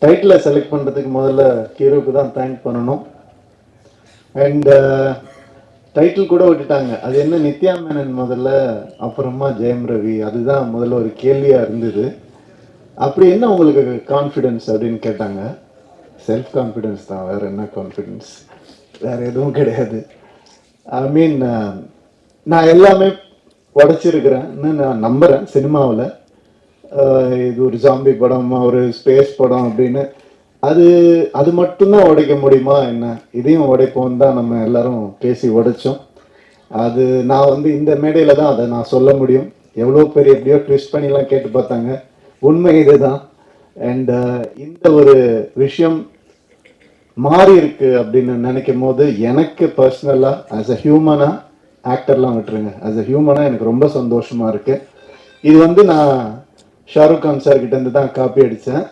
டைட்டிலை select பண்ணுறதுக்கு முதல்ல ஹீரோக்கு தான் தேங்க் பண்ணணும். அண்ட் டைட்டில் கூட விட்டுட்டாங்க, அது என்ன நித்யா மேனன் முதல்ல, அப்புறமா ஜெயம் ரவி, அதுதான் முதல்ல ஒரு கேள்வியாக இருந்தது. அப்படி என்ன உங்களுக்கு கான்ஃபிடென்ஸ் அப்படின்னு கேட்டாங்க. செல்ஃப் கான்ஃபிடென்ஸ் தான், வேறு என்ன கான்ஃபிடென்ஸ், வேறு எதுவும் கிடையாது. ஐ மீன் நான் எல்லாமே உடைச்சிருக்கிறேன்னு நான் நம்புகிறேன் சினிமாவில். இது ஒரு ஜாம்பி படம், ஒரு ஸ்பேஸ் படம் அப்படின்னு அது அது மட்டும்தான் உடைக்க முடியுமா என்ன, இதையும் உடைப்போம் தான் நம்ம எல்லாரும் பேசி உடைச்சோம். அது நான் வந்து இந்த மேடையில் தான் அதை நான் சொல்ல முடியும். எவ்வளோ பேர் எப்படியோ ட்விஸ்ட் பண்ணிலாம் கேட்டு பார்த்தாங்க, உண்மை இதுதான். அண்ட் இந்த ஒரு விஷயம் மாறி இருக்கு அப்படின்னு நினைக்கும் போது எனக்கு பர்சனலாக ஆஸ் அ ஹியூமனாக, ஆக்டர்லாம் விட்டுருங்க, ஆஸ் அ ஹியூமனாக எனக்கு ரொம்ப சந்தோஷமாக இருக்குது. இது வந்து நான் ஷாருக் கான் சார் கிட்டேருந்து தான் காப்பி அடித்தேன்.